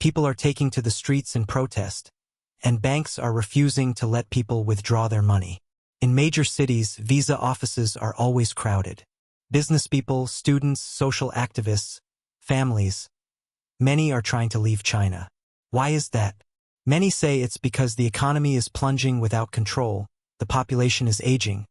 People are taking to the streets in protest, and banks are refusing to let people withdraw their money. In major cities, visa offices are always crowded. Business people, students, social activists, families, many are trying to leave China. Why is that? Many say it's because the economy is plunging without control, the population is aging,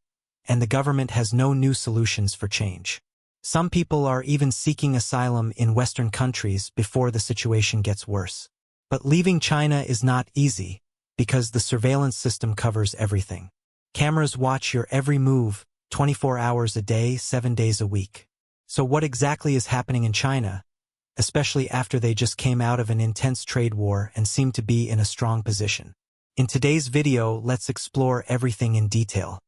and the government has no new solutions for change. Some people are even seeking asylum in Western countries before the situation gets worse. But leaving China is not easy, because the surveillance system covers everything. Cameras watch your every move, 24 hours a day, 7 days a week. So what exactly is happening in China, especially after they just came out of an intense trade war and seem to be in a strong position? In today's video, let's explore everything in detail.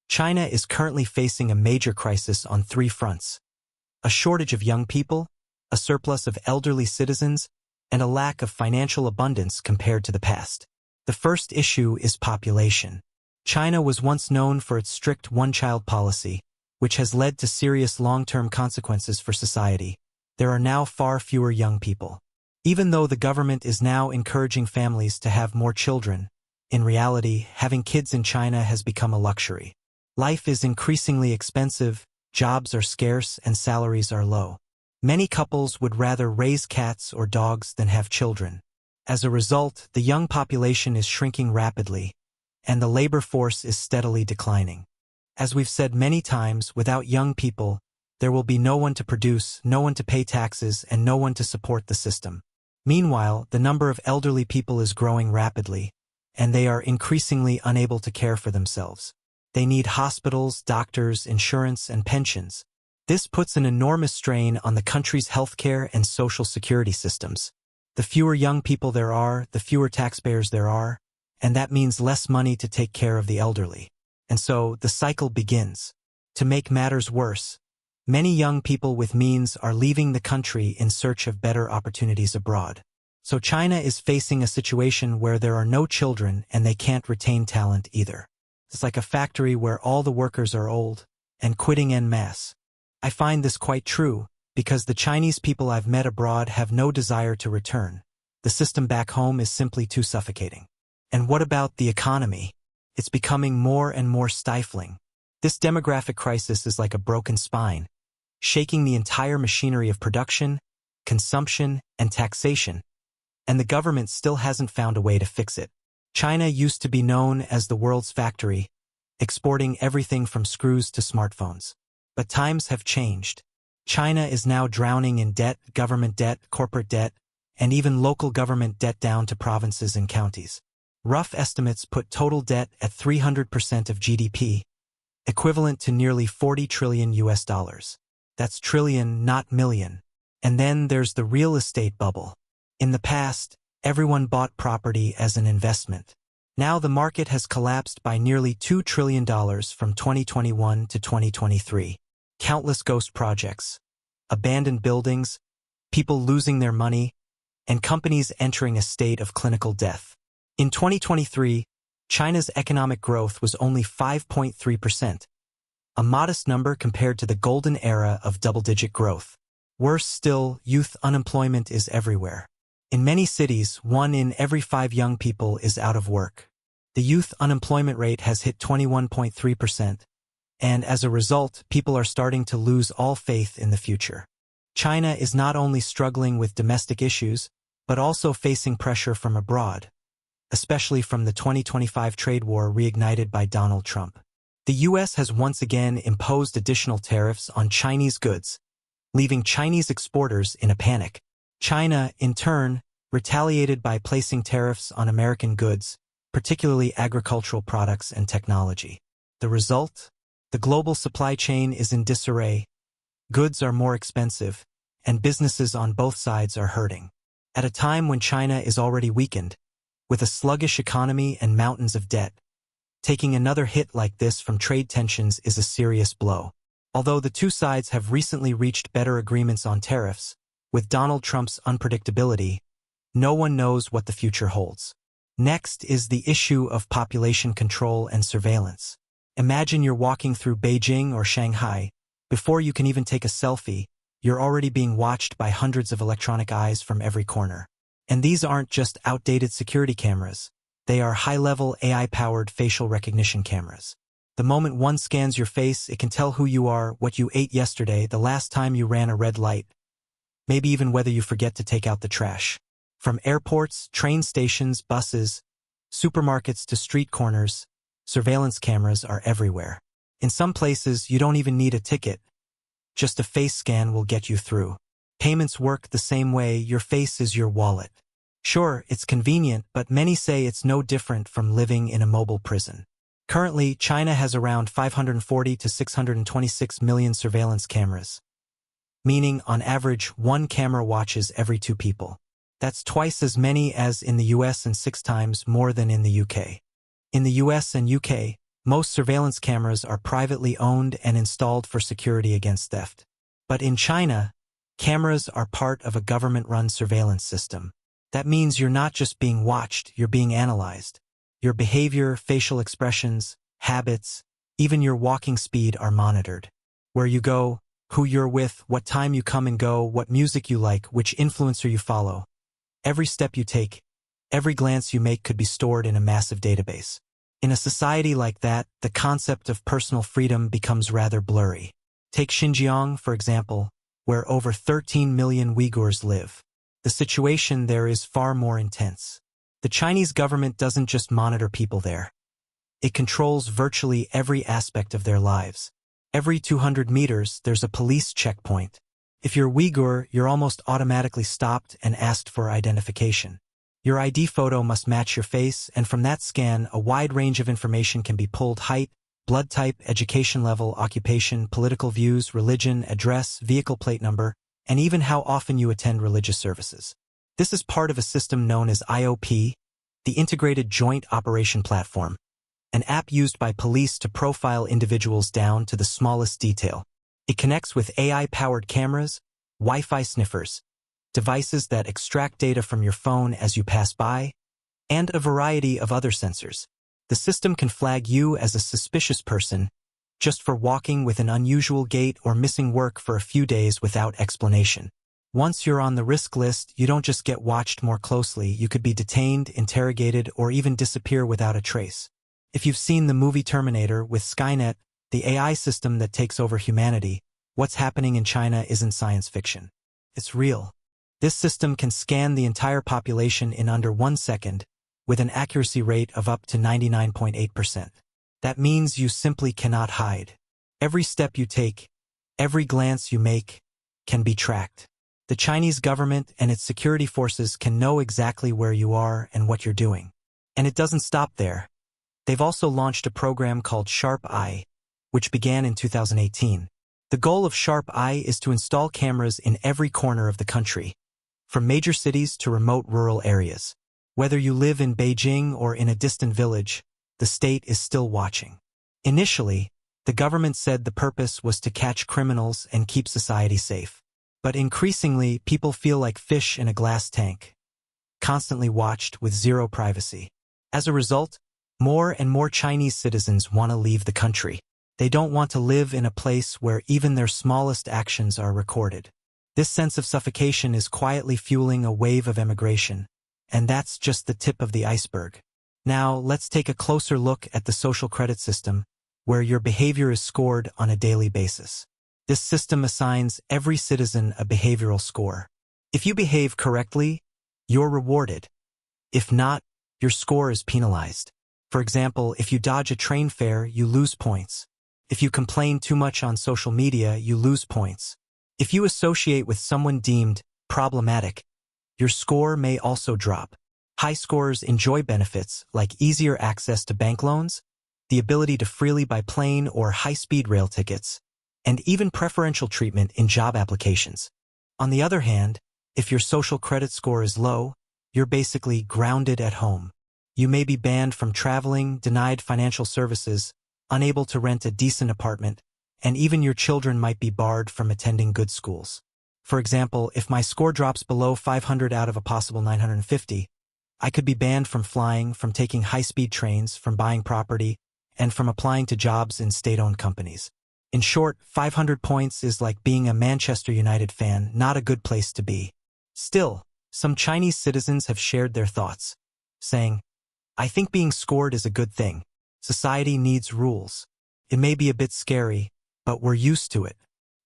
China is currently facing a major crisis on 3 fronts: a shortage of young people, a surplus of elderly citizens, and a lack of financial abundance compared to the past. The first issue is population. China was once known for its strict one-child policy, which has led to serious long-term consequences for society. There are now far fewer young people. Even though the government is now encouraging families to have more children, in reality, having kids in China has become a luxury. Life is increasingly expensive, jobs are scarce, and salaries are low. Many couples would rather raise cats or dogs than have children. As a result, the young population is shrinking rapidly, and the labor force is steadily declining. As we've said many times, without young people, there will be no one to produce, no one to pay taxes, and no one to support the system. Meanwhile, the number of elderly people is growing rapidly, and they are increasingly unable to care for themselves. They need hospitals, doctors, insurance, and pensions. This puts an enormous strain on the country's healthcare and social security systems. The fewer young people there are, the fewer taxpayers there are, and that means less money to take care of the elderly. And so, the cycle begins. To make matters worse, many young people with means are leaving the country in search of better opportunities abroad. So China is facing a situation where there are no children and they can't retain talent either. It's like a factory where all the workers are old and quitting en masse. I find this quite true, because the Chinese people I've met abroad have no desire to return. The system back home is simply too suffocating. And what about the economy? It's becoming more and more stifling. This demographic crisis is like a broken spine, shaking the entire machinery of production, consumption, and taxation, and the government still hasn't found a way to fix it. China used to be known as the world's factory, exporting everything from screws to smartphones. But times have changed. China is now drowning in debt, government debt, corporate debt, and even local government debt down to provinces and counties. Rough estimates put total debt at 300% of GDP, equivalent to nearly 40 trillion US dollars. That's trillion, not million. And then there's the real estate bubble. In the past, everyone bought property as an investment. Now the market has collapsed by nearly $2 trillion from 2021 to 2023. Countless ghost projects, abandoned buildings, people losing their money, and companies entering a state of clinical death. In 2023, China's economic growth was only 5.3%, a modest number compared to the golden era of double-digit growth. Worse still, youth unemployment is everywhere. In many cities, 1 in every 5 young people is out of work. The youth unemployment rate has hit 21.3%, and as a result, people are starting to lose all faith in the future. China is not only struggling with domestic issues, but also facing pressure from abroad, especially from the 2025 trade war reignited by Donald Trump. The U.S. has once again imposed additional tariffs on Chinese goods, leaving Chinese exporters in a panic. China, in turn, retaliated by placing tariffs on American goods, particularly agricultural products and technology. The result? The global supply chain is in disarray, goods are more expensive, and businesses on both sides are hurting. At a time when China is already weakened, with a sluggish economy and mountains of debt, taking another hit like this from trade tensions is a serious blow. Although the two sides have recently reached better agreements on tariffs, with Donald Trump's unpredictability, no one knows what the future holds. Next is the issue of population control and surveillance. Imagine you're walking through Beijing or Shanghai. Before you can even take a selfie, you're already being watched by hundreds of electronic eyes from every corner. And these aren't just outdated security cameras. They are high-level AI-powered facial recognition cameras. The moment one scans your face, it can tell who you are, what you ate yesterday, the last time you ran a red light, maybe even whether you forget to take out the trash. From airports, train stations, buses, supermarkets to street corners, surveillance cameras are everywhere. In some places, you don't even need a ticket. Just a face scan will get you through. Payments work the same way. Your face is your wallet. Sure, it's convenient, but many say it's no different from living in a mobile prison. Currently, China has around 540 to 626 million surveillance cameras, meaning on average 1 camera watches every 2 people. That's twice as many as in the US and 6 times more than in the UK. In the US and UK, most surveillance cameras are privately owned and installed for security against theft. But in China, cameras are part of a government-run surveillance system. That means you're not just being watched, you're being analyzed. Your behavior, facial expressions, habits, even your walking speed are monitored. Where you go, who you're with, what time you come and go, what music you like, which influencer you follow. Every step you take, every glance you make could be stored in a massive database. In a society like that, the concept of personal freedom becomes rather blurry. Take Xinjiang, for example, where over 13 million Uyghurs live. The situation there is far more intense. The Chinese government doesn't just monitor people there. It controls virtually every aspect of their lives. Every 200 meters, there's a police checkpoint. If you're Uyghur, you're almost automatically stopped and asked for identification. Your ID photo must match your face, and from that scan, a wide range of information can be pulled: height, blood type, education level, occupation, political views, religion, address, vehicle plate number, and even how often you attend religious services. This is part of a system known as IOP, the Integrated Joint Operation Platform, an app used by police to profile individuals down to the smallest detail. It connects with AI-powered cameras, Wi-Fi sniffers, devices that extract data from your phone as you pass by, and a variety of other sensors. The system can flag you as a suspicious person just for walking with an unusual gait or missing work for a few days without explanation. Once you're on the risk list, you don't just get watched more closely, you could be detained, interrogated, or even disappear without a trace. If you've seen the movie Terminator with Skynet, the AI system that takes over humanity, what's happening in China isn't science fiction. It's real. This system can scan the entire population in under 1 second, with an accuracy rate of up to 99.8%. That means you simply cannot hide. Every step you take, every glance you make, can be tracked. The Chinese government and its security forces can know exactly where you are and what you're doing. And it doesn't stop there. They've also launched a program called Sharp Eye, which began in 2018. The goal of Sharp Eye is to install cameras in every corner of the country, from major cities to remote rural areas. Whether you live in Beijing or in a distant village, the state is still watching. Initially, the government said the purpose was to catch criminals and keep society safe. But increasingly, people feel like fish in a glass tank, constantly watched with zero privacy. As a result, more and more Chinese citizens want to leave the country. They don't want to live in a place where even their smallest actions are recorded. This sense of suffocation is quietly fueling a wave of emigration, and that's just the tip of the iceberg. Now, let's take a closer look at the social credit system, where your behavior is scored on a daily basis. This system assigns every citizen a behavioral score. If you behave correctly, you're rewarded. If not, your score is penalized. For example, if you dodge a train fare, you lose points. If you complain too much on social media, you lose points. If you associate with someone deemed problematic, your score may also drop. High scorers enjoy benefits like easier access to bank loans, the ability to freely buy plane or high-speed rail tickets, and even preferential treatment in job applications. On the other hand, if your social credit score is low, you're basically grounded at home. You may be banned from traveling, denied financial services, unable to rent a decent apartment, and even your children might be barred from attending good schools. For example, if my score drops below 500 out of a possible 950, I could be banned from flying, from taking high-speed trains, from buying property, and from applying to jobs in state-owned companies. In short, 500 points is like being a Manchester United fan, not a good place to be. Still, Some Chinese citizens have shared their thoughts, saying, "I think being scored is a good thing. Society needs rules. It may be a bit scary, but we're used to it.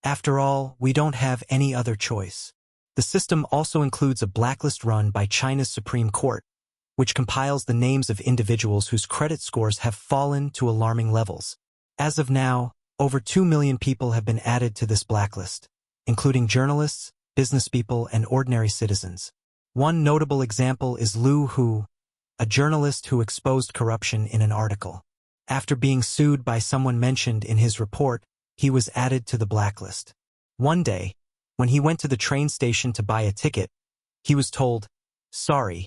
After all, we don't have any other choice." The system also includes a blacklist run by China's Supreme Court, which compiles the names of individuals whose credit scores have fallen to alarming levels. As of now, over 2 million people have been added to this blacklist, including journalists, businesspeople, and ordinary citizens. One notable example is Liu Hu, a journalist who exposed corruption in an article. After being sued by someone mentioned in his report, he was added to the blacklist. One day, when he went to the train station to buy a ticket, he was told, "Sorry,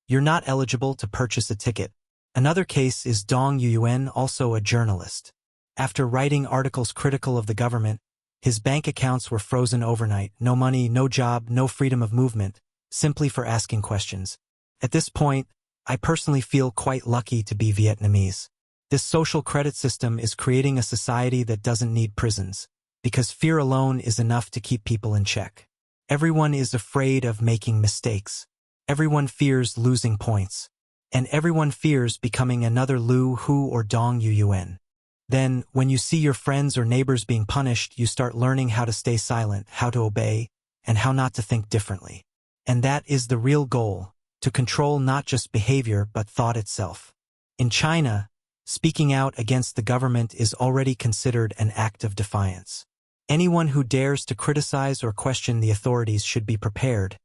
you're not eligible to purchase a ticket." Another case is Dong Yuan, also a journalist. After writing articles critical of the government, his bank accounts were frozen overnight. No money, no job, no freedom of movement, simply for asking questions. At this point, I personally feel quite lucky to be Vietnamese. This social credit system is creating a society that doesn't need prisons, because fear alone is enough to keep people in check. Everyone is afraid of making mistakes. Everyone fears losing points. And everyone fears becoming another Liu Hu or Dong Yuan. Then, when you see your friends or neighbors being punished, you start learning how to stay silent, how to obey, and how not to think differently. And that is the real goal, to control not just behavior but thought itself. In China, speaking out against the government is already considered an act of defiance. Anyone who dares to criticize or question the authorities should be prepared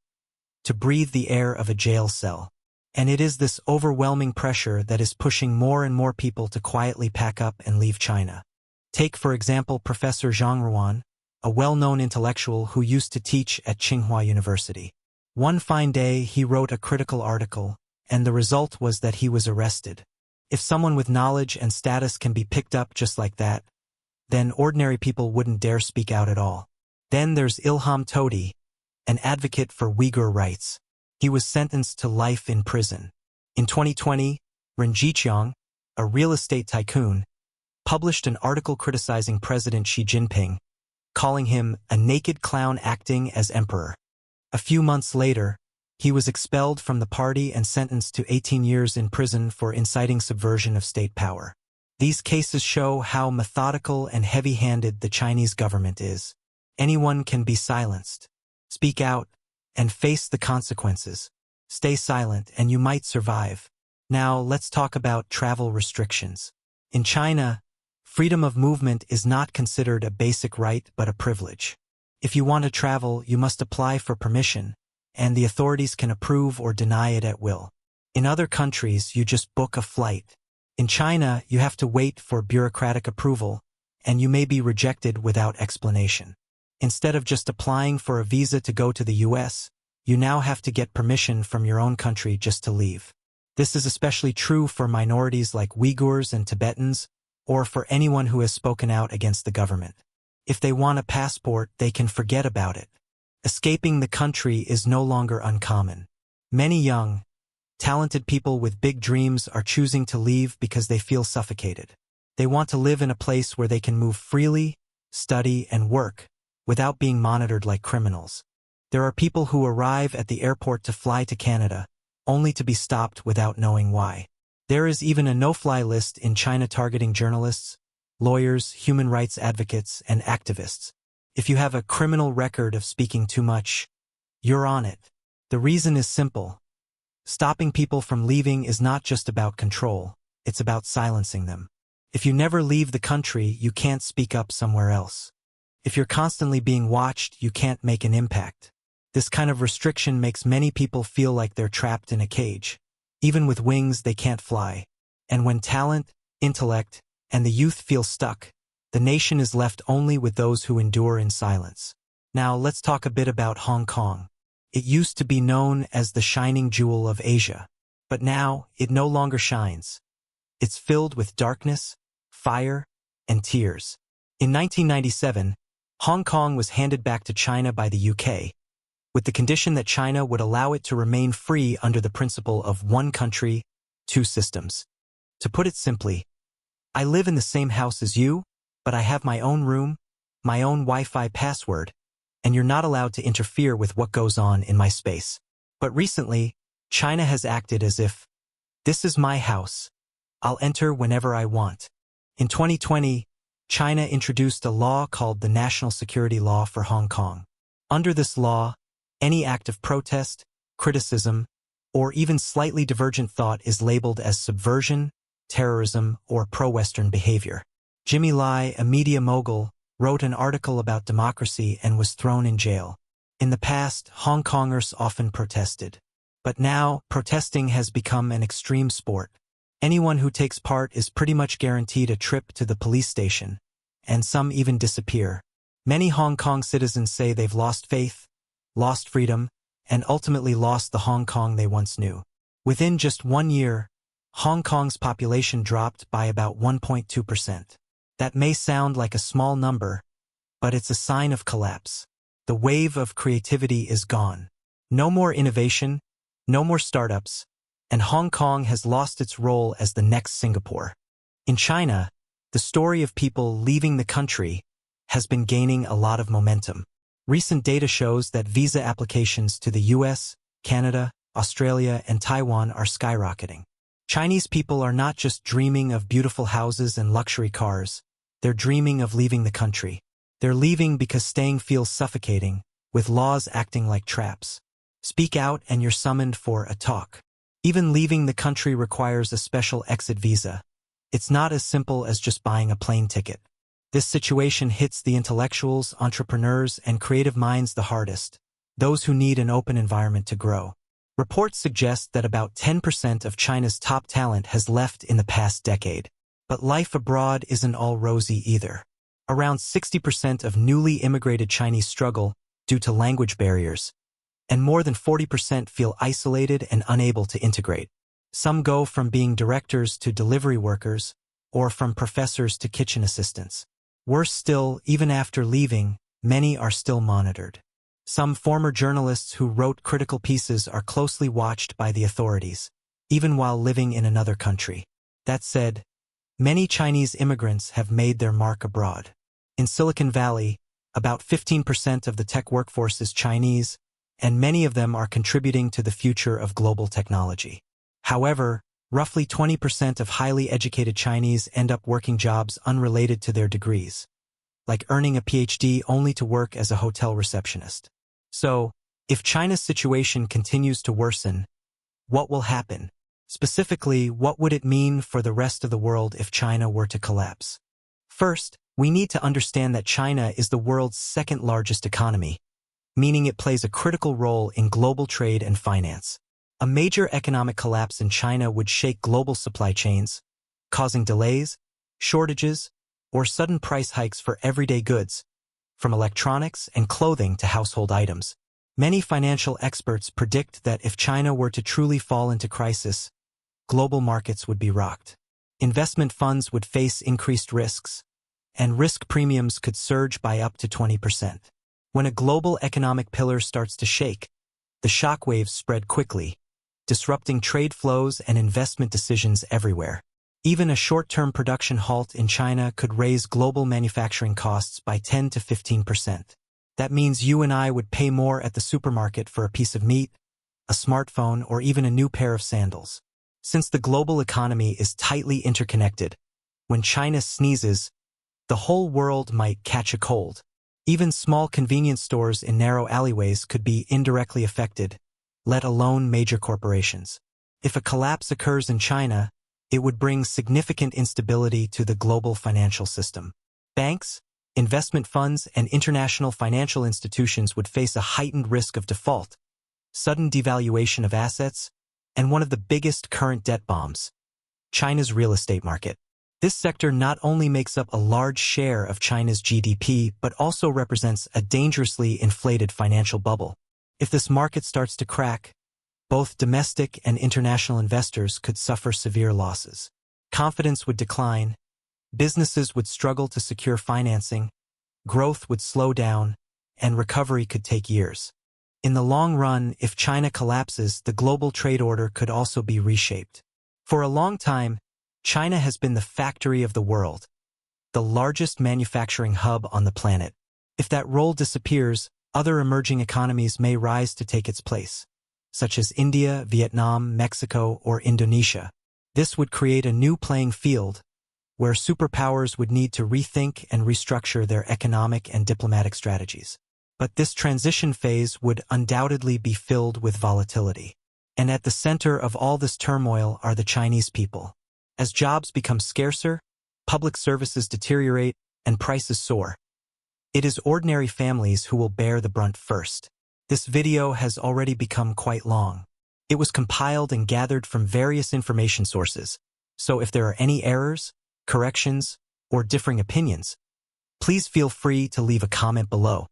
to breathe the air of a jail cell. And it is this overwhelming pressure that is pushing more and more people to quietly pack up and leave China. Take, for example, Professor Zhang Ruan, a well-known intellectual who used to teach at Tsinghua University. One fine day, he wrote a critical article, and the result was that he was arrested. If someone with knowledge and status can be picked up just like that, then ordinary people wouldn't dare speak out at all. Then there's Ilham Tohti, an advocate for Uyghur rights. He was sentenced to life in prison. In 2020, Ren Jiqiang, a real estate tycoon, published an article criticizing President Xi Jinping, calling him a naked clown acting as emperor. A few months later, he was expelled from the party and sentenced to 18 years in prison for inciting subversion of state power. These cases show how methodical and heavy-handed the Chinese government is. Anyone can be silenced. Speak out and face the consequences. Stay silent and you might survive. Now let's talk about travel restrictions. In China, freedom of movement is not considered a basic right but a privilege. If you want to travel, you must apply for permission, and the authorities can approve or deny it at will. In other countries, you just book a flight. In China, you have to wait for bureaucratic approval, and you may be rejected without explanation. Instead of just applying for a visa to go to the US, you now have to get permission from your own country just to leave. This is especially true for minorities like Uyghurs and Tibetans, or for anyone who has spoken out against the government. If they want a passport, they can forget about it. Escaping the country is no longer uncommon. Many young, talented people with big dreams are choosing to leave because they feel suffocated. They want to live in a place where they can move freely, study, and work, without being monitored like criminals. There are people who arrive at the airport to fly to Canada, only to be stopped without knowing why. There is even a no-fly list in China targeting journalists, lawyers, human rights advocates, and activists. If you have a criminal record of speaking too much, you're on it. The reason is simple. Stopping people from leaving is not just about control, it's about silencing them. If you never leave the country, you can't speak up somewhere else. If you're constantly being watched, you can't make an impact. This kind of restriction makes many people feel like they're trapped in a cage. Even with wings, they can't fly. And when talent, intellect, and the youth feel stuck, the nation is left only with those who endure in silence. Now let's talk a bit about Hong Kong. It used to be known as the shining jewel of Asia, but now it no longer shines. It's filled with darkness, fire, and tears. In 1997, Hong Kong was handed back to China by the UK, with the condition that China would allow it to remain free under the principle of one country, two systems. To put it simply, I live in the same house as you, but I have my own room, my own Wi-Fi password, and you're not allowed to interfere with what goes on in my space. But recently, China has acted as if, this is my house. I'll enter whenever I want. In 2020, China introduced a law called the National Security Law for Hong Kong. Under this law, any act of protest, criticism, or even slightly divergent thought is labeled as subversion, terrorism, or pro-Western behavior. Jimmy Lai, a media mogul, wrote an article about democracy and was thrown in jail. In the past, Hong Kongers often protested. But now, protesting has become an extreme sport. Anyone who takes part is pretty much guaranteed a trip to the police station, and some even disappear. Many Hong Kong citizens say they've lost faith, lost freedom, and ultimately lost the Hong Kong they once knew. Within just 1 year, Hong Kong's population dropped by about 1.2%. That may sound like a small number, but it's a sign of collapse. The wave of creativity is gone. No more innovation, no more startups, and Hong Kong has lost its role as the next Singapore. In China, the story of people leaving the country has been gaining a lot of momentum. Recent data shows that visa applications to the US, Canada, Australia, and Taiwan are skyrocketing. Chinese people are not just dreaming of beautiful houses and luxury cars, they're dreaming of leaving the country. They're leaving because staying feels suffocating, with laws acting like traps. Speak out and you're summoned for a talk. Even leaving the country requires a special exit visa. It's not as simple as just buying a plane ticket. This situation hits the intellectuals, entrepreneurs, and creative minds the hardest, those who need an open environment to grow. Reports suggest that about 10% of China's top talent has left in the past decade. But life abroad isn't all rosy either. Around 60% of newly immigrated Chinese struggle due to language barriers, and more than 40% feel isolated and unable to integrate. Some go from being directors to delivery workers, or from professors to kitchen assistants. Worse still, even after leaving, many are still monitored. Some former journalists who wrote critical pieces are closely watched by the authorities, even while living in another country. That said, many Chinese immigrants have made their mark abroad. In Silicon Valley, about 15% of the tech workforce is Chinese, and many of them are contributing to the future of global technology. However, roughly 20% of highly educated Chinese end up working jobs unrelated to their degrees, like earning a PhD only to work as a hotel receptionist. So, if China's situation continues to worsen, what will happen? Specifically, what would it mean for the rest of the world if China were to collapse? First, we need to understand that China is the world's second largest economy, meaning it plays a critical role in global trade and finance. A major economic collapse in China would shake global supply chains, causing delays, shortages, or sudden price hikes for everyday goods, from electronics and clothing to household items. Many financial experts predict that if China were to truly fall into crisis, global markets would be rocked. Investment funds would face increased risks, and risk premiums could surge by up to 20%. When a global economic pillar starts to shake, the shockwaves spread quickly, disrupting trade flows and investment decisions everywhere. Even a short-term production halt in China could raise global manufacturing costs by 10 to 15%. That means you and I would pay more at the supermarket for a piece of meat, a smartphone, or even a new pair of sandals. Since the global economy is tightly interconnected, when China sneezes, the whole world might catch a cold. Even small convenience stores in narrow alleyways could be indirectly affected, let alone major corporations. If a collapse occurs in China, it would bring significant instability to the global financial system. Banks, investment funds, and international financial institutions would face a heightened risk of default, sudden devaluation of assets, and one of the biggest current debt bombs, China's real estate market. This sector not only makes up a large share of China's GDP, but also represents a dangerously inflated financial bubble. If this market starts to crack, both domestic and international investors could suffer severe losses. Confidence would decline, businesses would struggle to secure financing, growth would slow down, and recovery could take years. In the long run, if China collapses, the global trade order could also be reshaped. For a long time, China has been the factory of the world, the largest manufacturing hub on the planet. If that role disappears, other emerging economies may rise to take its place. such as India, Vietnam, Mexico, or Indonesia. This would create a new playing field where superpowers would need to rethink and restructure their economic and diplomatic strategies. But this transition phase would undoubtedly be filled with volatility. And at the center of all this turmoil are the Chinese people. As jobs become scarcer, public services deteriorate, and prices soar, it is ordinary families who will bear the brunt first. This video has already become quite long. It was compiled and gathered from various information sources, so if there are any errors, corrections, or differing opinions, please feel free to leave a comment below.